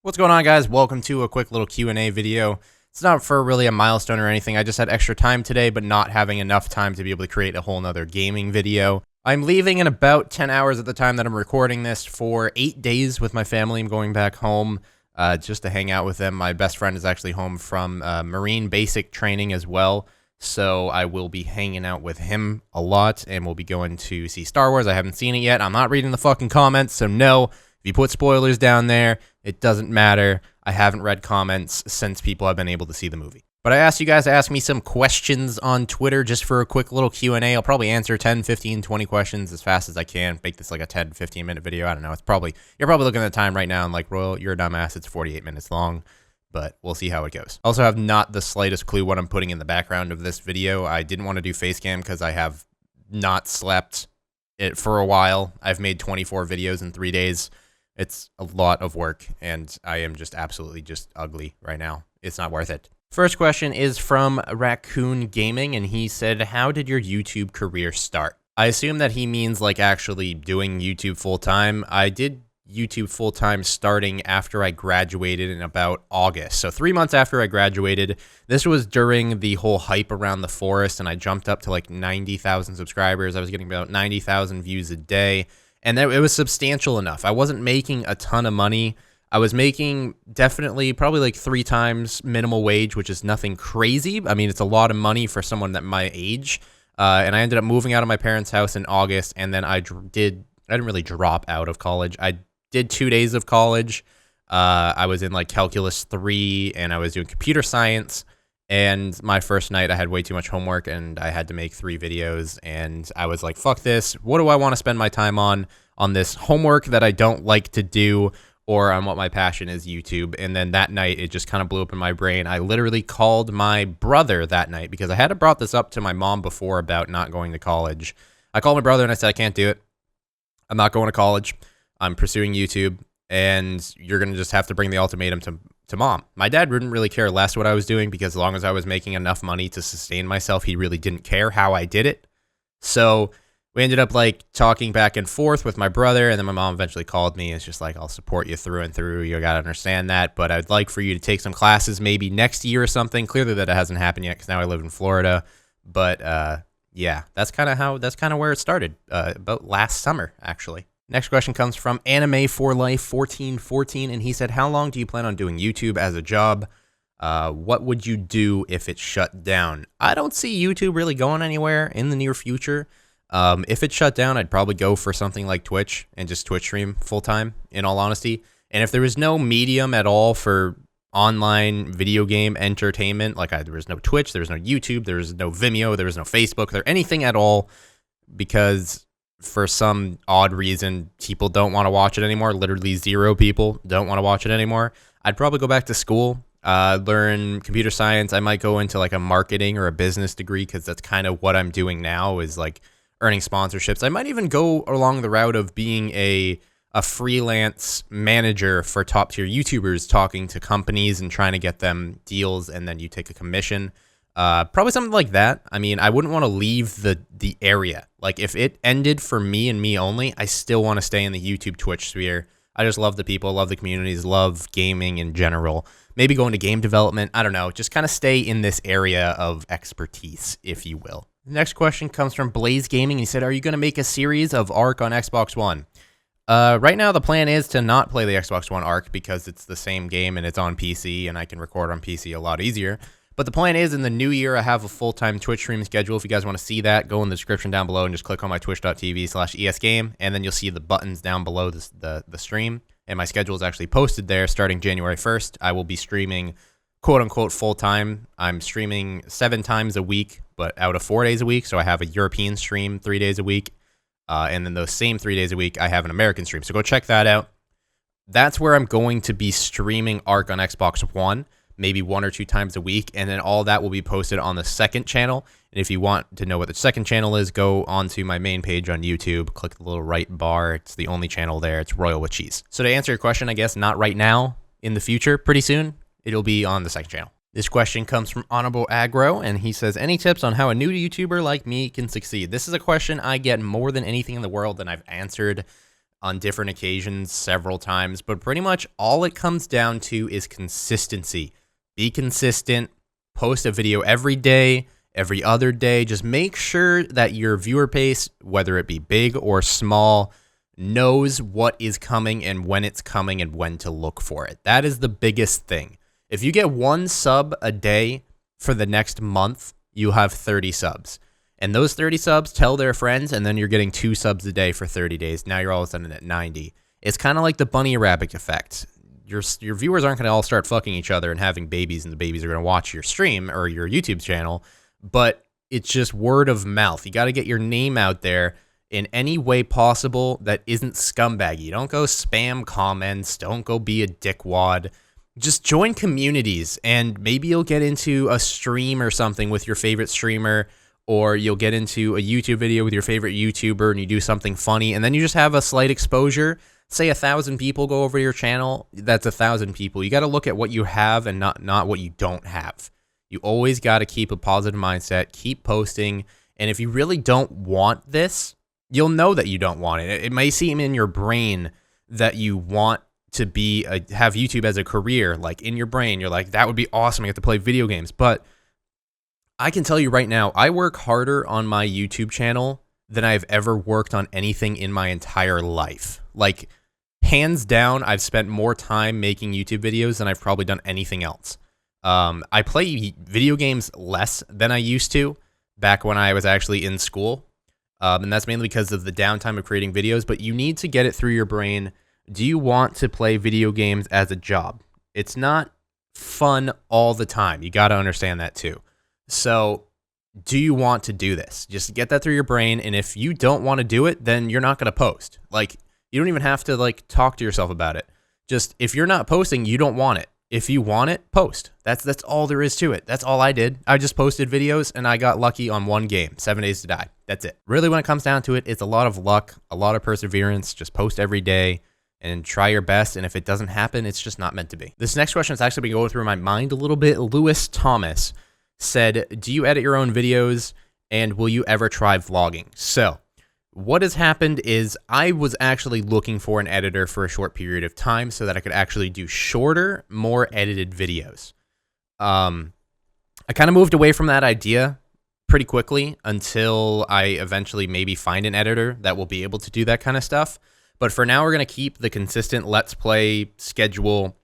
What's going on, guys? Welcome to a quick little Q&A video. It's not for really a milestone or anything. I just had extra time today, but not having enough time to be able to create a whole nother gaming video. I'm leaving in about 10 hours at the time that I'm recording this for 8 days with my family. I'm going back home just to hang out with them. My best friend is actually home from Marine basic training as well, so I will be hanging out with him a lot, and we'll be going to see Star Wars. I haven't seen it yet. I'm not reading the fucking comments, so no. If you put spoilers down there, it doesn't matter. I haven't read comments since people have been able to see the movie. But I asked you guys to ask me some questions on Twitter just for a quick little Q&A. I'll probably answer 10, 15, 20 questions as fast as I can. Make this like a 10, 15-minute video. I don't know. You're probably looking at the time right now and like, Royal, you're a dumbass. It's 48 minutes long. But we'll see how it goes. Also have not the slightest clue what I'm putting in the background of this video. I didn't want to do face cam because I have not slept it for a while. I've made 24 videos in 3 days. It's a lot of work, and I am just absolutely just ugly right now. It's not worth it. First question is from Raccoon Gaming, and he said, how did your YouTube career start? I assume that he means like actually doing YouTube full-time. I did YouTube full-time starting after I graduated in about August. So 3 months after I graduated. This was during the whole hype around the forest, and I jumped up to like 90,000 subscribers. I was getting about 90,000 views a day. And it was substantial enough. I wasn't making a ton of money. I was making definitely probably like 3 times minimal wage, which is nothing crazy. I mean, it's a lot of money for someone at my age. And I ended up moving out of my parents' house in August. And then I didn't really drop out of college. I did 2 days of college. I was in like Calculus 3 and I was doing computer science. And my first night, I had way too much homework, and I had to make 3 videos, and I was like, fuck this. What do I want to spend my time on this homework that I don't like to do, or on what my passion is, YouTube? And then that night, it just kind of blew up in my brain. I literally called my brother that night, because I had brought this up to my mom before about not going to college. I called my brother, and I said, I can't do it. I'm not going to college. I'm pursuing YouTube, and you're going to just have to bring the ultimatum to mom. My dad wouldn't really care less what I was doing, because as long as I was making enough money to sustain myself, he really didn't care how I did it. So we ended up like talking back and forth with my brother, and then my mom eventually called me. It's just like, I'll support you through and through. You got to understand that, but I'd like for you to take some classes maybe next year or something. Clearly that hasn't happened yet, because now I live in Florida. But yeah, that's kind of where it started, about last summer, actually. Next question comes from Anime for Life 1414, and he said, how long do you plan on doing YouTube as a job? What would you do if it shut down? I don't see YouTube really going anywhere in the near future. If it shut down, I'd probably go for something like Twitch and just Twitch stream full-time, in all honesty. And if there was no medium at all for online video game entertainment, like there was no Twitch, there was no YouTube, there was no Vimeo, there was no Facebook, there anything at all, because for some odd reason, people don't want to watch it anymore. Literally 0 people don't want to watch it anymore. I'd probably go back to school, learn computer science. I might go into like a marketing or a business degree, because that's kind of what I'm doing now, is like earning sponsorships. I might even go along the route of being a freelance manager for top tier YouTubers, talking to companies and trying to get them deals, and then you take a commission. Probably something like that. I mean, I wouldn't want to leave the area. Like, if it ended for me and me only, I still want to stay in the YouTube Twitch sphere. I just love the people, love the communities, love gaming in general. Maybe go into game development. I don't know. Just kind of stay in this area of expertise, if you will. The next question comes from Blaze Gaming. He said, are you going to make a series of Ark on Xbox One? Right now, the plan is to not play the Xbox One Ark, because it's the same game and it's on PC, and I can record on PC a lot easier. But the plan is, in the new year, I have a full-time Twitch stream schedule. If you guys want to see that, go in the description down below and just click on my twitch.tv/esgame, and then you'll see the buttons down below the stream. And my schedule is actually posted there starting January 1st. I will be streaming, quote-unquote, full-time. I'm streaming 7 times a week, but out of 4 days a week. So I have a European stream 3 days a week. And then those same 3 days a week, I have an American stream. So go check that out. That's where I'm going to be streaming Ark on Xbox One. Maybe 1 or 2 times a week, and then all that will be posted on the second channel. And if you want to know what the second channel is, go onto my main page on YouTube, click the little right bar. It's the only channel there. It's Royal with Cheese. So to answer your question, I guess not right now, in the future, pretty soon, it'll be on the second channel. This question comes from Honorable Agro, and he says, any tips on how a new YouTuber like me can succeed? This is a question I get more than anything in the world, and I've answered on different occasions several times, but pretty much all it comes down to is consistency. Be consistent, post a video every day, every other day. Just make sure that your viewer base, whether it be big or small, knows what is coming and when it's coming and when to look for it. That is the biggest thing. If you get 1 sub a day for the next month, you have 30 subs. And those 30 subs tell their friends, and then you're getting 2 subs a day for 30 days. Now you're all of a sudden at 90. It's kind of like the bunny rabbit effect. Your viewers aren't going to all start fucking each other and having babies, and the babies are going to watch your stream or your YouTube channel, but it's just word of mouth. You got to get your name out there in any way possible that isn't scumbaggy. Don't go spam comments. Don't go be a dickwad. Just join communities, and maybe you'll get into a stream or something with your favorite streamer, or you'll get into a YouTube video with your favorite YouTuber and you do something funny, and then you just have a slight exposure. Say 1,000 people go over your channel, that's 1,000 people. You got to look at what you have and not what you don't have. You always got to keep a positive mindset, keep posting, and if you really don't want this, you'll know that you don't want it. It may seem in your brain that you want to have YouTube as a career, like in your brain, you're like, that would be awesome, I get to play video games, but I can tell you right now, I work harder on my YouTube channel than I've ever worked on anything in my entire life. Like, hands down, I've spent more time making YouTube videos than I've probably done anything else. I play video games less than I used to back when I was actually in school. And that's mainly because of the downtime of creating videos, but you need to get it through your brain. Do you want to play video games as a job? It's not fun all the time. You got to understand that too. So do you want to do this? Just get that through your brain. And if you don't want to do it, then you're not going to post. Like, you don't even have to like talk to yourself about it. Just if you're not posting, you don't want it. If you want it, post. That's all there is to it. That's all I did. I just posted videos and I got lucky on one game, 7 Days to Die. That's it. Really, when it comes down to it, it's a lot of luck, a lot of perseverance. Just post every day and try your best. And if it doesn't happen, it's just not meant to be. This next question has actually been going through my mind a little bit. Lewis Thomas said, do you edit your own videos and will you ever try vlogging? So what has happened is I was actually looking for an editor for a short period of time so that I could actually do shorter, more edited videos. I kind of moved away from that idea pretty quickly until I eventually maybe find an editor that will be able to do that kind of stuff. But for now, we're going to keep the consistent Let's Play schedule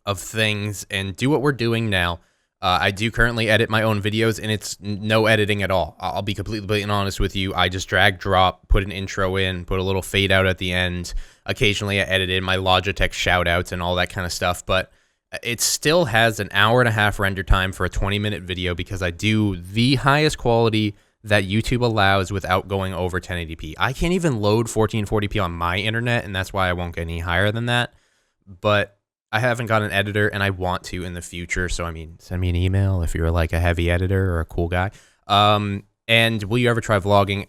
of things and do what we're doing now. I do currently edit my own videos, and it's no editing at all. I'll be completely blatant honest with you. I just drag, drop, put an intro in, put a little fade out at the end. Occasionally, I edit in my Logitech shout-outs and all that kind of stuff, but it still has an hour-and-a-half render time for a 20-minute video because I do the highest quality that YouTube allows without going over 1080p. I can't even load 1440p on my internet, and that's why I won't get any higher than that, but I haven't got an editor, and I want to in the future. So, I mean, send me an email if you're like a heavy editor or a cool guy. And will you ever try vlogging?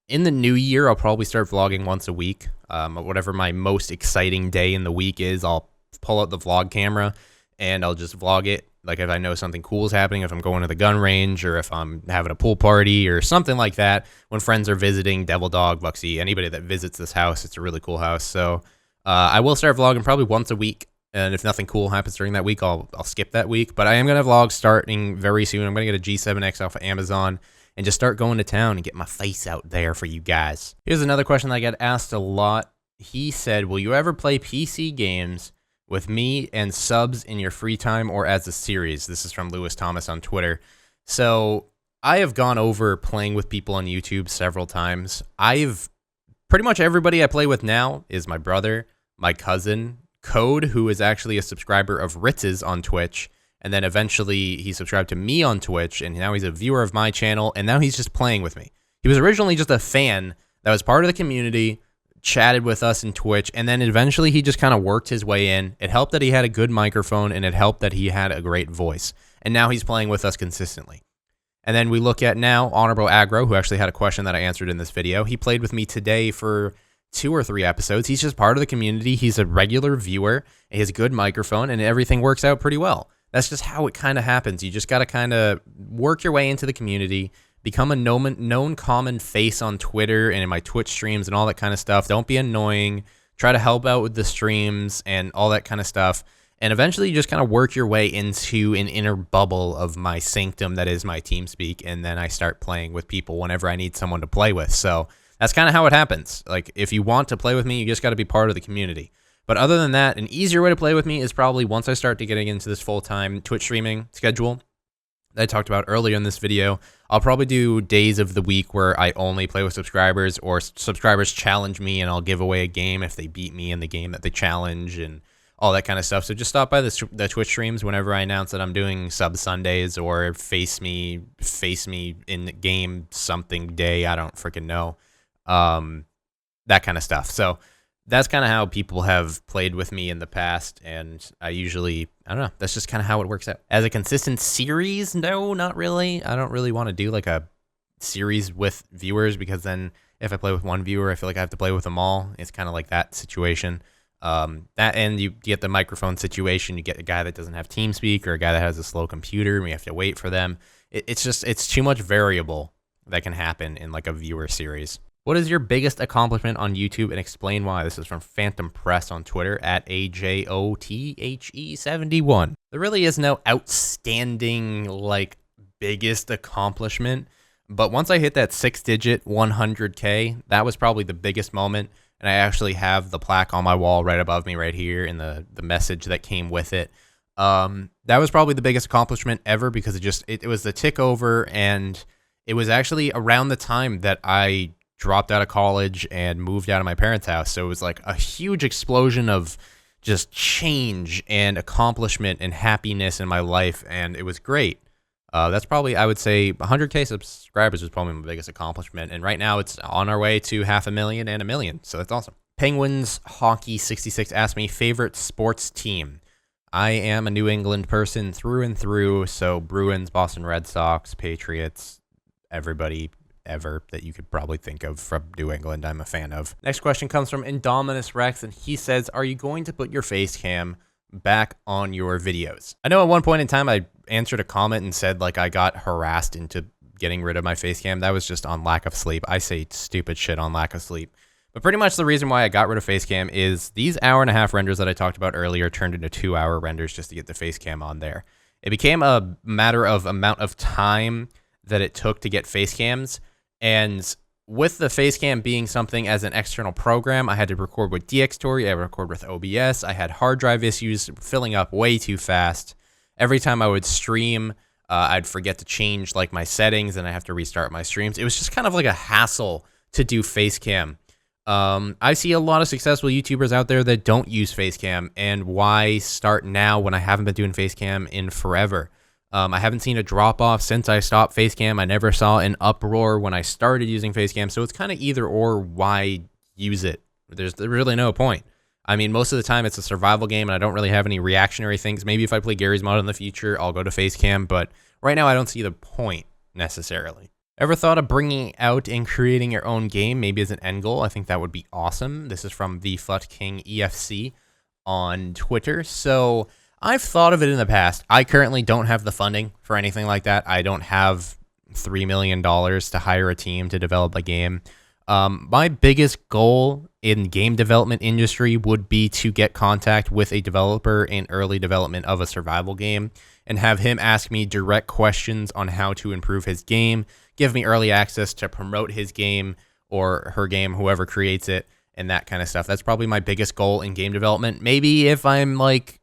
In the new year, I'll probably start vlogging once a week. Whatever my most exciting day in the week is, I'll pull out the vlog camera and I'll just vlog it. Like if I know something cool is happening, if I'm going to the gun range or if I'm having a pool party or something like that. When friends are visiting, Devil Dog, Bucksy, anybody that visits this house, it's a really cool house. So I will start vlogging probably once a week. And if nothing cool happens during that week, I'll skip that week. But I am going to vlog starting very soon. I'm going to get a G7X off of Amazon and just start going to town and get my face out there for you guys. Here's another question that I get asked a lot. He said, will you ever play PC games with me and subs in your free time or as a series? This is from Lewis Thomas on Twitter. So I have gone over playing with people on YouTube several times. Pretty much everybody I play with now is my brother, my cousin, Code, who is actually a subscriber of Ritz's on Twitch, and then eventually he subscribed to me on Twitch, and now he's a viewer of my channel, and now he's just playing with me. He was originally just a fan that was part of the community, chatted with us in Twitch, and then eventually he just kind of worked his way in. It helped that he had a good microphone, and it helped that he had a great voice, and now he's playing with us consistently. And then we look at now Honorable Aggro, who actually had a question that I answered in this video. He played with me today for 2 or 3 episodes. He's just part of the community. He's a regular viewer. He has a good microphone, and everything works out pretty well. That's just how it kind of happens. You just got to kind of work your way into the community, Become a known common face on Twitter and in my Twitch streams and all that kind of stuff. Don't be annoying. Try to help out with the streams and all that kind of stuff. And eventually you just kind of work your way into an inner bubble of my sanctum that is my TeamSpeak, and then I start playing with people whenever I need someone to play with. So that's kind of how it happens. Like, if you want to play with me, you just got to be part of the community. But other than that, an easier way to play with me is probably once I start to getting into this full-time Twitch streaming schedule that I talked about earlier in this video. I'll probably do days of the week where I only play with subscribers, or subscribers challenge me and I'll give away a game if they beat me in the game that they challenge and all that kind of stuff. So just stop by the Twitch streams whenever I announce that I'm doing sub Sundays or face me in the game something day. I don't freaking know. That kind of stuff. So that's kind of how people have played with me in the past, and I don't know, that's just kind of how it works out. As a consistent series, no, not really. I don't really want to do like a series with viewers, because then if I play with one viewer, I feel like I have to play with them all. It's kind of like that situation. And you get the microphone situation. You get a guy that doesn't have TeamSpeak, or a guy that has a slow computer, and we have to wait for them. It's too much variable that can happen in like a viewer series. What is your biggest accomplishment on YouTube, and explain why? This is from Phantom Press on Twitter at AJOTHE71. There really is no outstanding, like, biggest accomplishment, but once I hit that 6-digit 100K, that was probably the biggest moment, and I actually have the plaque on my wall right above me right here in the message that came with it. That was probably the biggest accomplishment ever, because it was the tick over, and it was actually around the time that I dropped out of college and moved out of my parents' house. So it was like a huge explosion of just change and accomplishment and happiness in my life, and it was great. That's probably, I would say, 100K subscribers was probably my biggest accomplishment, and right now it's on our way to 500,000 and 1 million, so that's awesome. Penguins Hockey 66 asked me, favorite sports team. I am a New England person through and through, so Bruins, Boston Red Sox, Patriots, everybody ever that you could probably think of from New England, I'm a fan of. Next question comes from Indominus Rex, and he says, are you going to put your face cam back on your videos? I know at one point in time I answered a comment and said like I got harassed into getting rid of my face cam. That was just on lack of sleep. I say stupid shit on lack of sleep. But pretty much the reason why I got rid of face cam is these hour-and-a-half renders that I talked about earlier turned into 2-hour renders just to get the face cam on there. It became a matter of amount of time that it took to get face cams. And with the face cam being something as an external program, I had to record with DxTory, I had to record with OBS, I had hard drive issues filling up way too fast. Every time I would stream, I'd forget to change like my settings, and I have to restart my streams. It was just kind of like a hassle to do face cam. I see a lot of successful YouTubers out there that don't use face cam, and why start now when I haven't been doing face cam in forever? I haven't seen a drop-off since I stopped Facecam. I never saw an uproar when I started using Facecam, so it's kind of either or. Why use it? There's really no point. I mean, most of the time it's a survival game, and I don't really have any reactionary things. Maybe if I play Gary's Mod in the future, I'll go to Facecam, but right now I don't see the point necessarily. Ever thought of bringing out and creating your own game, maybe as an end goal? I think that would be awesome. This is from the Fut King EFC on Twitter. So I've thought of it in the past. I currently don't have the funding for anything like that. I don't have $3 million to hire a team to develop a game. My biggest goal in game development industry would be to get contact with a developer in early development of a survival game and have him ask me direct questions on how to improve his game, give me early access to promote his game or her game, whoever creates it, and that kind of stuff. That's probably my biggest goal in game development. Maybe if I'm like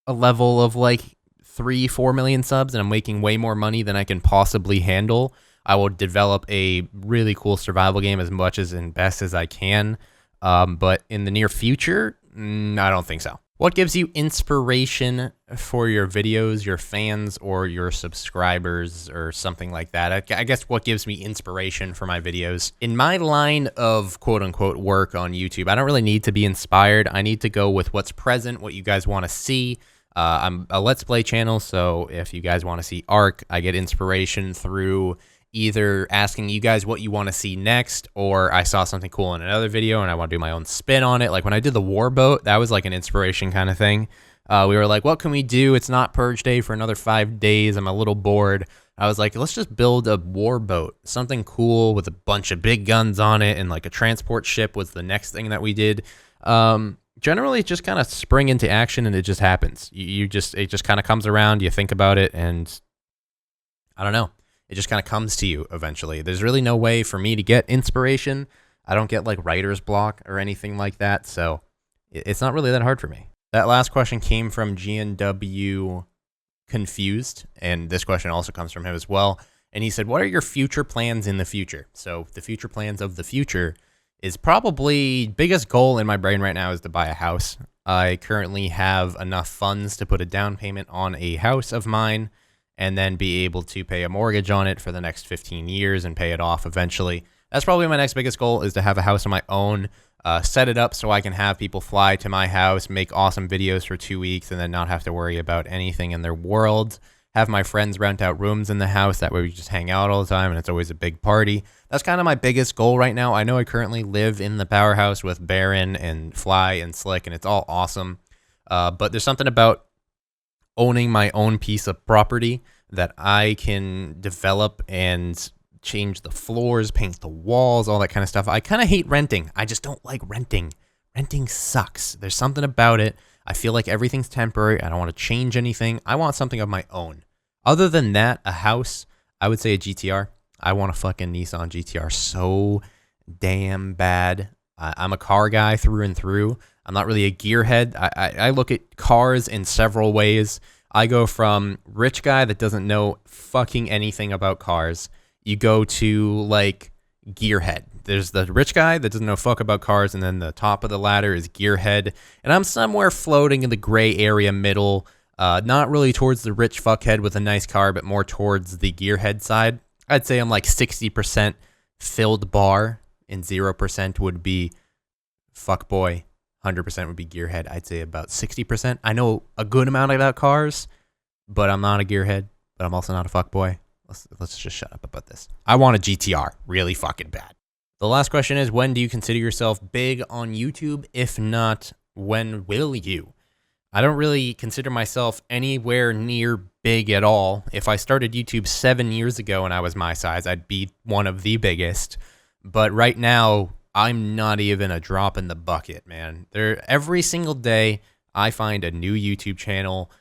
a level of like 3-4 million subs and I'm making way more money than I can possibly handle, I will develop a really cool survival game as much as and best as I can. But in the near future, I don't think so. What gives you inspiration for your videos, your fans, or your subscribers, or something like that? I guess what gives me inspiration for my videos. In my line of quote-unquote work on YouTube, I don't really need to be inspired. I need to go with what's present, what you guys want to see. I'm a Let's Play channel, so if you guys want to see Ark, I get inspiration through either asking you guys what you want to see next, or I saw something cool in another video and I want to do my own spin on it. Like when I did the war boat, that was like an inspiration kind of thing. We were like, what can we do? It's not purge day for another 5 days. I'm a little bored. I was like, let's just build a war boat, something cool with a bunch of big guns on it, and like a transport ship was the next thing that we did. Generally just kind of spring into action and it just happens. It just kind of comes around, you think about it, and I don't know. It just kind of comes to you eventually. There's really no way for me to get inspiration. I don't get like writer's block or anything like that, so it's not really that hard for me. That last question came from GNW Confused, and this question also comes from him as well. And he said, what are your future plans in the future? So the future plans of the future is probably biggest goal in my brain right now is to buy a house. I currently have enough funds to put a down payment on a house of mine and then be able to pay a mortgage on it for the next 15 years and pay it off eventually. That's probably my next biggest goal, is to have a house of my own, set it up so I can have people fly to my house, make awesome videos for 2 weeks, and then not have to worry about anything in their world. Have my friends rent out rooms in the house. That way we just hang out all the time, and it's always a big party. That's kind of my biggest goal right now. I know I currently live in the powerhouse with Baron and Fly and Slick, and it's all awesome. But there's something about owning my own piece of property that I can develop and change the floors, paint the walls, all that kind of stuff. I kind of hate renting. I just don't like renting. Renting sucks. There's something about it. I feel like everything's temporary. I don't want to change anything. I want something of my own. Other than that, a house, I would say a GTR. I want a fucking Nissan GTR so damn bad. I'm a car guy through and through. I'm not really a gearhead. I look at cars in several ways. I go from rich guy that doesn't know fucking anything about cars. You go to like gearhead. There's the rich guy that doesn't know fuck about cars, and then the top of the ladder is gearhead. And I'm somewhere floating in the gray area middle, not really towards the rich fuckhead with a nice car, but more towards the gearhead side. I'd say I'm like 60% filled bar, and 0% would be fuckboy. 100% would be gearhead. I'd say about 60%. I know a good amount about cars, but I'm not a gearhead, but I'm also not a fuckboy. Let's just shut up about this. I want a GTR really fucking bad. The last question is, when do you consider yourself big on YouTube? If not, when will you? I don't really consider myself anywhere near big at all. If I started YouTube 7 years ago and I was my size, I'd be one of the biggest. But right now, I'm not even a drop in the bucket, man. Every single day, I find a new YouTube channel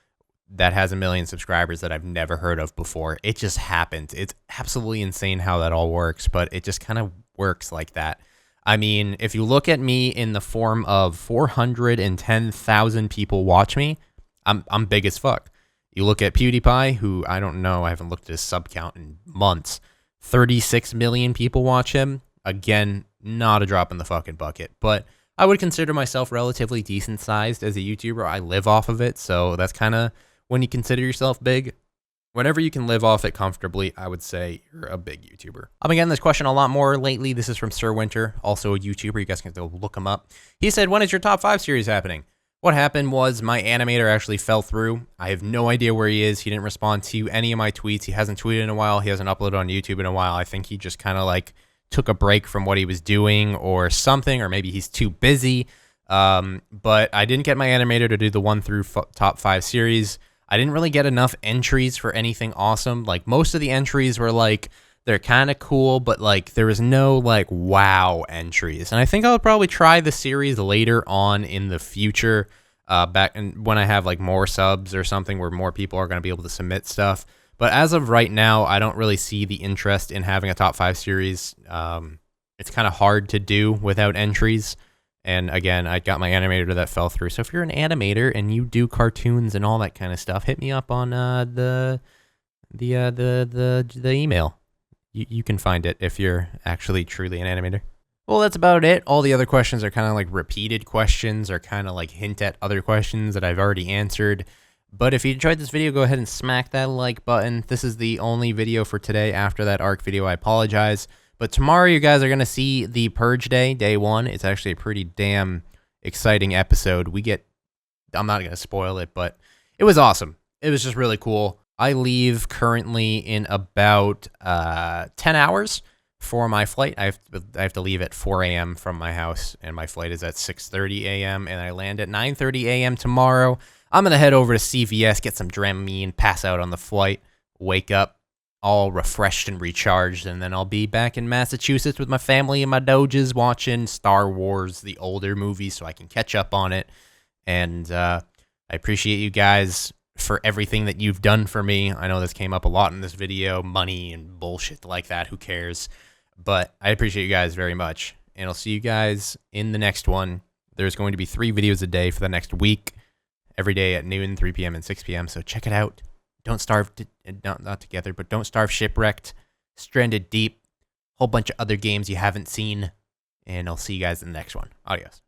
that has 1 million subscribers that I've never heard of before. It just happens. It's absolutely insane how that all works, but it just kind of works like that. I mean, if you look at me in the form of 410,000 people watch me, I'm big as fuck. You look at PewDiePie, who I don't know, I haven't looked at his sub count in months. 36 million people watch him. Again, not a drop in the fucking bucket, but I would consider myself relatively decent sized as a YouTuber. I live off of it, so that's kind of when you consider yourself big. Whenever you can live off it comfortably, I would say you're a big YouTuber. I'm getting this question a lot more lately. This is from Sir Winter, also a YouTuber. You guys can go look him up. He said, when is your top 5 series happening? What happened was my animator actually fell through. I have no idea where he is. He didn't respond to any of my tweets. He hasn't tweeted in a while. He hasn't uploaded on YouTube in a while. I think he just kind of like took a break from what he was doing or something, or maybe he's too busy. But I didn't get my animator to do the 1 through top 5 series. I didn't really get enough entries for anything awesome. Like, most of the entries were like, they're kind of cool, but like there was no like wow entries. And I think I would probably try the series later on in the future, when I have like more subs or something where more people are going to be able to submit stuff. But as of right now, I don't really see the interest in having a top 5 series. It's kind of hard to do without entries. And again, I got my animator that fell through. So if you're an animator and you do cartoons and all that kind of stuff, hit me up on the email. You can find it if you're actually truly an animator. Well, that's about it. All the other questions are kind of like repeated questions or kind of like hint at other questions that I've already answered. But if you enjoyed this video, go ahead and smack that like button. This is the only video for today. After that ARC video, I apologize. But tomorrow, you guys are going to see the Purge Day, day 1. It's actually a pretty damn exciting episode. I'm not going to spoil it, but it was awesome. It was just really cool. I leave currently in about 10 hours for my flight. I have to leave at 4 a.m. from my house, and my flight is at 6:30 a.m., and I land at 9:30 a.m. tomorrow. I'm going to head over to CVS, get some Dramamine, pass out on the flight, wake up all refreshed and recharged, and then I'll be back in Massachusetts with my family and my doges watching Star Wars, the older movies, so I can catch up on it. And I appreciate you guys for everything that you've done for me. I know this came up a lot in this video, money and bullshit like that, who cares? But I appreciate you guys very much, and I'll see you guys in the next one. There's going to be 3 videos a day for the next week, every day at noon, 3 p.m., and 6 p.m., so check it out. Don't starve, not together, but Don't Starve, Shipwrecked, Stranded Deep, whole bunch of other games you haven't seen, and I'll see you guys in the next one. Adios.